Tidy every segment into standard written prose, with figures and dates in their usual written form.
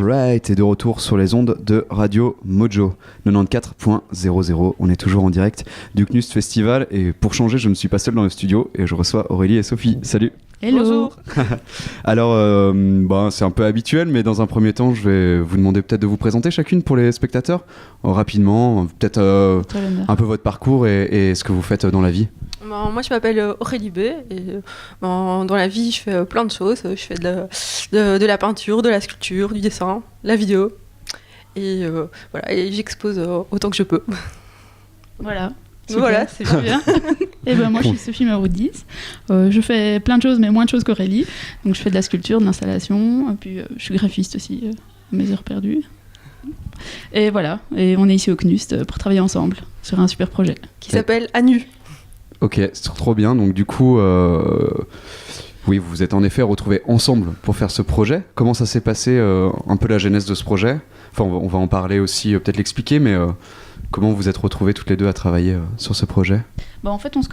Alright, et de retour sur les ondes de Radio Mojo 94.00. On est toujours en direct du Knust Festival et pour changer, je ne suis pas seul dans le studio et je reçois Aurélie et Sophie. Salut. Hello. Bonjour. Alors, c'est un peu habituel, mais dans un premier temps, je vais vous demander peut-être de vous présenter chacune pour les spectateurs, rapidement, peut-être un peu votre parcours et ce que vous faites dans la vie. Moi, je m'appelle Aurélie B. Et dans la vie, je fais plein de choses. Je fais de la peinture, de la sculpture, du dessin, la vidéo. Et voilà, et j'expose autant que je peux. Voilà. Voilà, c'est bien. Et ben moi, je suis Sophie Maroudis. Je fais plein de choses, mais moins de choses qu'Aurélie. Donc, je fais de la sculpture, de l'installation. Et puis, je suis graphiste aussi, à mes heures perdues. Et voilà. Et on est ici au Knust pour travailler ensemble sur un super projet. Qui s'appelle Anu. Ok, c'est trop bien. Donc du coup, oui, vous vous êtes en effet retrouvés ensemble pour faire ce projet. Comment ça s'est passé, un peu la genèse de ce projet ? Enfin, on va en parler aussi, peut-être l'expliquer, mais comment vous vous êtes retrouvés toutes les deux à travailler sur ce projet ? En fait, on se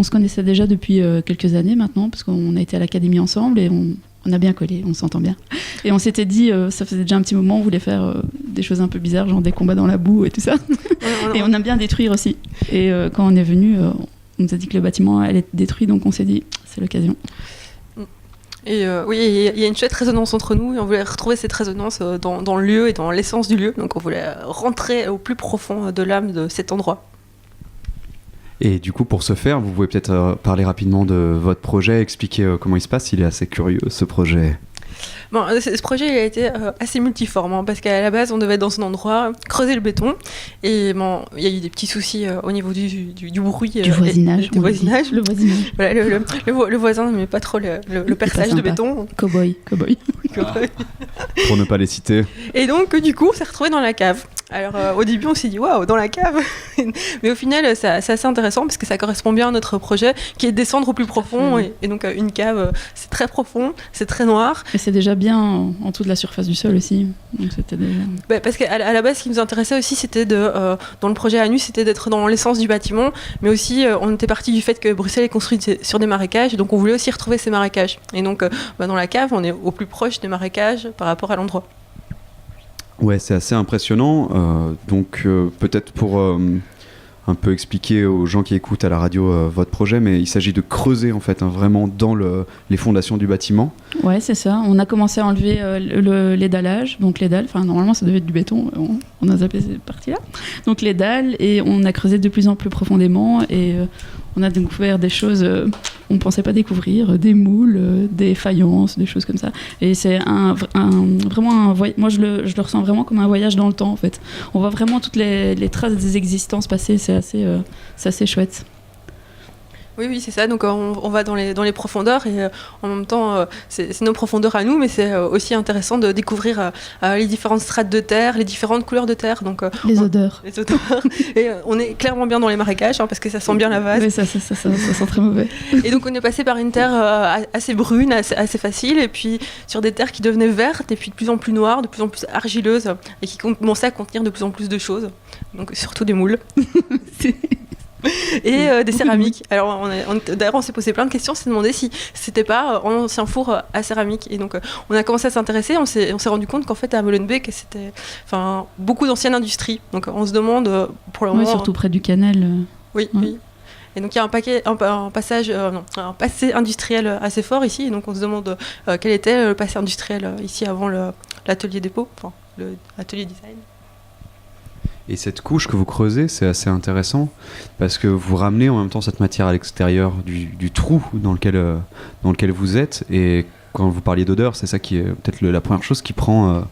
connaissait déjà depuis quelques années maintenant, parce qu'on a été à l'académie ensemble et on a bien collé, on s'entend bien. Et on s'était dit, ça faisait déjà un petit moment, on voulait faire des choses un peu bizarres, genre des combats dans la boue et tout ça. Et on aime bien détruire aussi. Et quand on est venu... on nous a dit que le bâtiment allait être détruit, donc on s'est dit, c'est l'occasion. Et oui, il y a une chouette résonance entre nous, et on voulait retrouver cette résonance dans le lieu et dans l'essence du lieu. Donc on voulait rentrer au plus profond de l'âme de cet endroit. Et du coup, pour ce faire, vous pouvez peut-être parler rapidement de votre projet, expliquer comment il se passe. Il est assez curieux, ce projet. Bon, ce projet il a été assez multiforme, parce qu'à la base on devait être dans un endroit creuser le béton et il y a eu des petits soucis au niveau du bruit, du voisinage, le voisinage. Voilà, le voisin n'aimait pas trop le perçage de béton. Cowboy. Pour ne pas les citer. Et donc du coup on s'est retrouvé dans la cave. Alors au début on s'est dit waouh, dans la cave. Mais au final c'est assez intéressant parce que ça correspond bien à notre projet qui est de descendre au plus profond et donc une cave c'est très profond, c'est très noir. Et c'est déjà bien en dessous de la surface du sol aussi. Donc c'était déjà... parce qu'à la base ce qui nous intéressait aussi c'était dans le projet Anu c'était d'être dans l'essence du bâtiment, mais aussi on était parti du fait que Bruxelles est construite sur des marécages, donc on voulait aussi retrouver ces marécages. Et donc dans la cave on est au plus proche des marécages par rapport à l'endroit. Ouais, c'est assez impressionnant. Donc peut-être pour un peu expliquer aux gens qui écoutent à la radio votre projet, mais il s'agit de creuser en fait vraiment dans les fondations du bâtiment. Ouais, c'est ça. On a commencé à enlever les dallages, donc les dalles. Enfin, normalement, ça devait être du béton. On a zappé cette partie-là. Donc les dalles, et on a creusé de plus en plus profondément et on a découvert des choses qu'on ne pensait pas découvrir, des moules, des faïences, des choses comme ça. Et c'est vraiment un voyage. Moi, je le ressens vraiment comme un voyage dans le temps, en fait. On voit vraiment toutes les traces des existences passées. C'est assez chouette. Oui, c'est ça. Donc on va dans les profondeurs et en même temps, c'est nos profondeurs à nous, mais c'est aussi intéressant de découvrir les différentes strates de terre, les différentes couleurs de terre. Donc les odeurs. Et on est clairement bien dans les marécages parce que ça sent bien la vase. Oui, ça sent très mauvais. Et donc on est passé par une terre assez brune, assez facile, et puis sur des terres qui devenaient vertes et puis de plus en plus noires, de plus en plus argileuses et qui commençaient à contenir de plus en plus de choses. Donc surtout des moules. Et des céramiques. Alors d'ailleurs on s'est posé plein de questions, on s'est demandé si c'était pas un ancien four à céramique. Et donc on a commencé à s'intéresser, on s'est rendu compte qu'en fait à Molenbeek c'était beaucoup d'anciennes industries. Donc on se demande pour le moment... Oui, surtout près du canal. Oui. Et donc il y a un passé industriel assez fort ici. Et donc on se demande quel était le passé industriel ici avant l'atelier dépôt, l'atelier design. Et cette couche que vous creusez, c'est assez intéressant parce que vous ramenez en même temps cette matière à l'extérieur du trou dans lequel vous êtes. Et quand vous parliez d'odeur, c'est ça qui est peut-être la première chose qui prend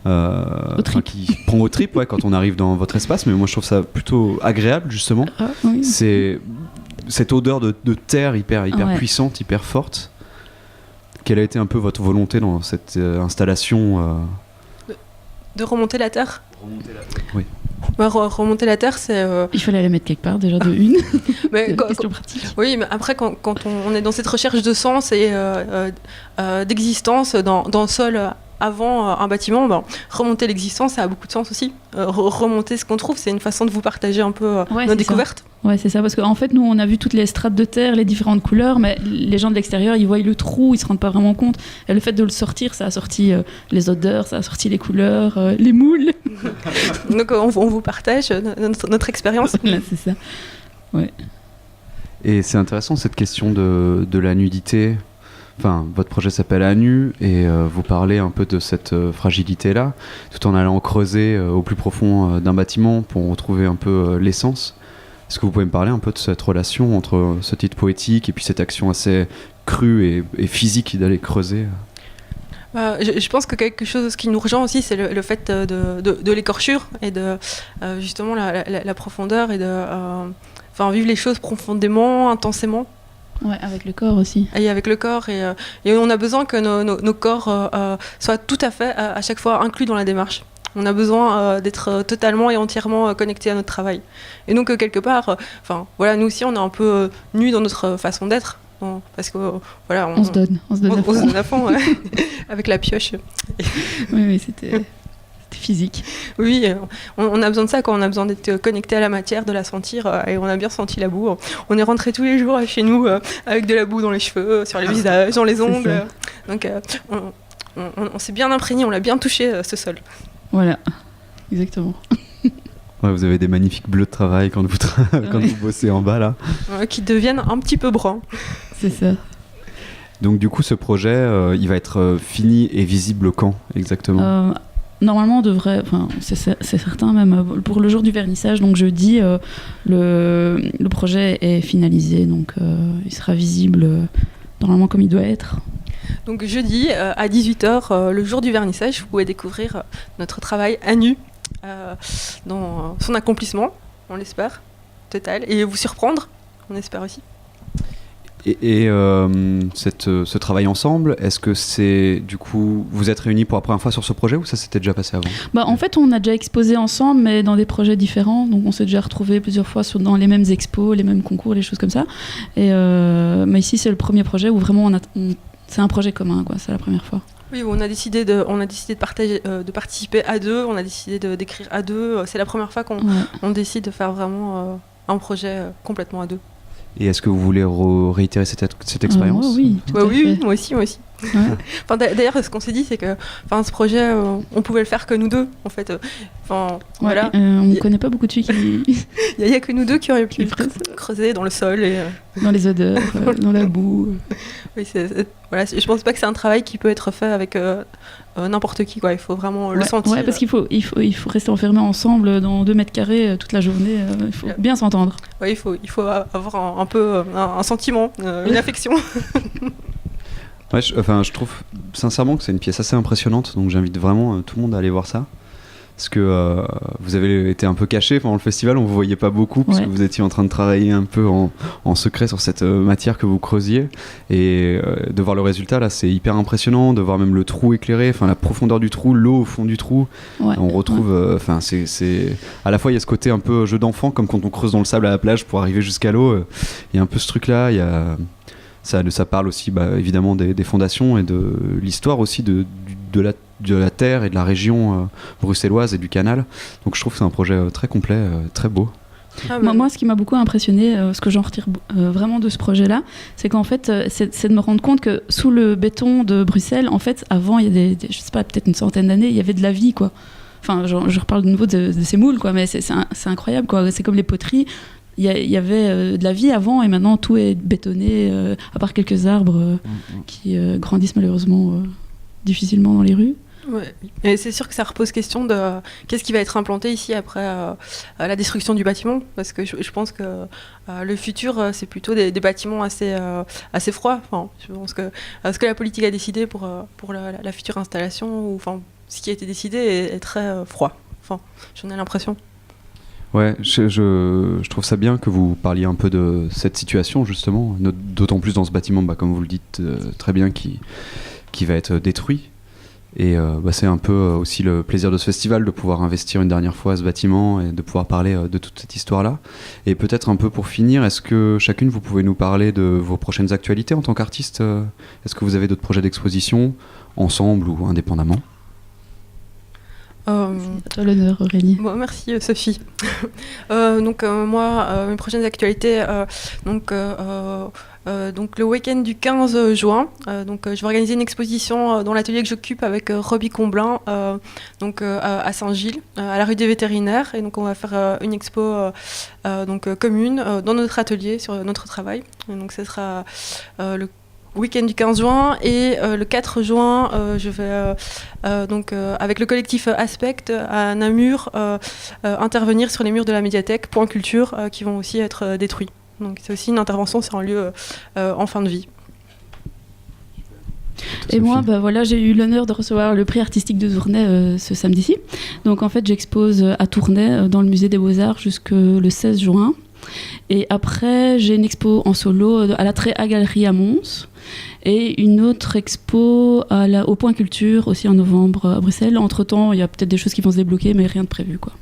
aux tripes quand on arrive dans votre espace. Mais moi, je trouve ça plutôt agréable, justement. Oui. C'est cette odeur de terre hyper puissante, hyper forte. Quelle a été un peu votre volonté dans cette installation De remonter la terre. Oui. Remonter la terre, c'est... Il fallait la mettre quelque part, déjà, de une. Mais question pratique. Oui, mais après, quand on est dans cette recherche de sens et d'existence dans le sol avant un bâtiment, remonter l'existence, ça a beaucoup de sens aussi. Remonter ce qu'on trouve, c'est une façon de vous partager un peu nos découvertes. Ouais, c'est ça, parce qu'en fait, nous, on a vu toutes les strates de terre, les différentes couleurs, mais les gens de l'extérieur, ils voient le trou, ils se rendent pas vraiment compte. Et le fait de le sortir, ça a sorti les odeurs, ça a sorti les couleurs, les moules. Donc, on vous partage notre expérience. Là, c'est ça. Ouais. Et c'est intéressant cette question de la nudité. Enfin, votre projet s'appelle À Nu et vous parlez un peu de cette fragilité-là, tout en allant creuser au plus profond d'un bâtiment pour retrouver un peu l'essence. Est-ce que vous pouvez me parler un peu de cette relation entre ce titre poétique et puis cette action assez crue et physique d'aller creuser? Je pense que quelque chose qui nous rejoint aussi, c'est le fait de l'écorchure et de justement la profondeur et de vivre les choses profondément, intensément. Ouais, avec le corps aussi. Et avec le corps, et on a besoin que nos corps soient tout à fait, à chaque fois, inclus dans la démarche. On a besoin d'être totalement et entièrement connectés à notre travail. Et donc, quelque part, nous aussi, on est un peu nus dans notre façon d'être. Parce que, voilà, on se donne à fond, ouais, avec la pioche. Oui, c'était physique. Oui, on a besoin de ça, on a besoin d'être connecté à la matière, de la sentir, et on a bien senti la boue. On est rentré tous les jours chez nous avec de la boue dans les cheveux, sur les visages, dans les ongles. Donc on s'est bien imprégné, on l'a bien touché, ce sol. Voilà, exactement. Ouais, vous avez des magnifiques bleus de travail quand vous bossez en bas là. Qui deviennent un petit peu bruns. C'est ça. Donc du coup ce projet, il va être fini et visible quand exactement? Normalement, on devrait, c'est certain même, pour le jour du vernissage, donc jeudi, le projet est finalisé, donc il sera visible normalement comme il doit être. Donc jeudi, à 18h, le jour du vernissage, vous pouvez découvrir notre travail à nu, dans son accomplissement, on l'espère, total, et vous surprendre, on espère aussi. Et ce travail ensemble, est-ce que c'est du coup vous êtes réunis pour la première fois sur ce projet ou ça s'était déjà passé avant? En fait, on a déjà exposé ensemble, mais dans des projets différents. Donc, on s'est déjà retrouvés plusieurs fois dans les mêmes expos, les mêmes concours, les choses comme ça. Mais ici, c'est le premier projet où vraiment c'est un projet commun, quoi. C'est la première fois. Oui, on a décidé de partager, de participer à deux. On a décidé d'écrire à deux. C'est la première fois qu'on décide de faire vraiment un projet complètement à deux. Et est-ce que vous voulez réitérer cette expérience? Oui, oui, moi aussi. Ouais. D'ailleurs, ce qu'on s'est dit, c'est que ce projet, on pouvait le faire que nous deux, en fait. Voilà. On ne connaît pas beaucoup de filles qui... Il n'y a que nous deux qui aurions pu creuser dans le sol. Dans les odeurs, dans la boue. Oui, voilà, je ne pense pas que c'est un travail qui peut être fait avec n'importe qui, quoi. Il faut vraiment le sentir. Ouais, parce qu'il faut rester enfermé ensemble dans 2 mètres carrés toute la journée. Il faut bien s'entendre. Oui, il faut avoir un peu un sentiment, une affection. Ouais, je trouve sincèrement que c'est une pièce assez impressionnante, donc j'invite vraiment tout le monde à aller voir ça. Parce que vous avez été un peu caché pendant le festival, on ne vous voyait pas beaucoup, parce que vous étiez en train de travailler un peu en secret sur cette matière que vous creusiez. Et de voir le résultat, là, c'est hyper impressionnant, de voir même le trou éclairé, la profondeur du trou, l'eau au fond du trou. Ouais, on retrouve, c'est à la fois il y a ce côté un peu jeu d'enfant, comme quand on creuse dans le sable à la plage pour arriver jusqu'à l'eau. Il y a un peu ce truc-là, il y a... Ça parle aussi évidemment des fondations et de l'histoire aussi de la terre et de la région bruxelloise et du canal. Donc je trouve que c'est un projet très complet, très beau. Moi, ce qui m'a beaucoup impressionné, ce que j'en retire vraiment de ce projet-là, c'est qu'en fait, c'est de me rendre compte que sous le béton de Bruxelles, en fait, avant, il y a je sais pas, peut-être une centaine d'années, il y avait de la vie, quoi. Je reparle de nouveau de ces moules, quoi, mais c'est incroyable, quoi. C'est comme les poteries. Il y avait de la vie avant et maintenant tout est bétonné, à part quelques arbres qui grandissent malheureusement difficilement dans les rues. Ouais. Et c'est sûr que ça repose question de qu'est-ce qui va être implanté ici après la destruction du bâtiment, parce que je pense que le futur c'est plutôt des bâtiments assez froids. Je pense que ce que la politique a décidé pour la future installation, ou ce qui a été décidé est très froid. J'en ai l'impression. Ouais, je trouve ça bien que vous parliez un peu de cette situation justement, d'autant plus dans ce bâtiment, comme vous le dites très bien, qui va être détruit. Et c'est un peu aussi le plaisir de ce festival, de pouvoir investir une dernière fois à ce bâtiment et de pouvoir parler de toute cette histoire-là. Et peut-être un peu pour finir, est-ce que chacune, vous pouvez nous parler de vos prochaines actualités en tant qu'artiste? Est-ce que vous avez d'autres projets d'exposition, ensemble ou indépendamment? À toi l'honneur, Aurélie. Bon, merci Sophie. Moi, mes prochaines actualités, donc le week-end du 15 juin, je vais organiser une exposition dans l'atelier que j'occupe avec Robbie Comblin, à Saint-Gilles, à la rue des Vétérinaires. Et donc on va faire une expo commune dans notre atelier sur notre travail. Et donc ce sera le week-end du 15 juin et le 4 juin, je vais avec le collectif Aspect à Namur intervenir sur les murs de la médiathèque Point Culture qui vont aussi être détruits. Donc c'est aussi une intervention sur un lieu en fin de vie. Et moi, j'ai eu l'honneur de recevoir le prix artistique de Tournai ce samedi-ci. Donc en fait, j'expose à Tournai dans le musée des Beaux-Arts jusqu'au 16 juin. Et après, j'ai une expo en solo à la Tréa Galerie à Mons et une autre expo au Point Culture aussi en novembre à Bruxelles. Entre-temps, il y a peut-être des choses qui vont se débloquer, mais rien de prévu, quoi.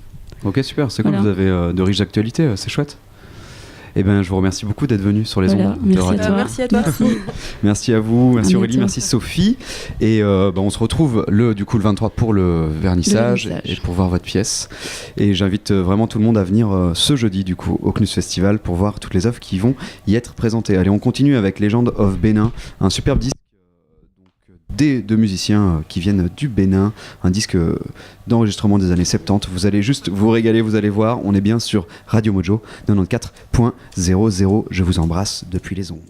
Ok, super, c'est cool, vous avez de riches actualités, c'est chouette. Eh ben, je vous remercie beaucoup d'être venu sur les ondes de radio. Merci à toi. Merci à vous, merci Aurélie, merci Sophie. Et on se retrouve le 23 pour le vernissage et pour voir votre pièce. Et j'invite vraiment tout le monde à venir ce jeudi du coup au CNUS Festival pour voir toutes les œuvres qui vont y être présentées. Allez, on continue avec Legend of Bénin, un superbe disque des deux musiciens qui viennent du Bénin, un disque d'enregistrement des années 70. Vous allez juste vous régaler, vous allez voir, on est bien sur Radio Mojo 94.00. Je vous embrasse depuis les ondes.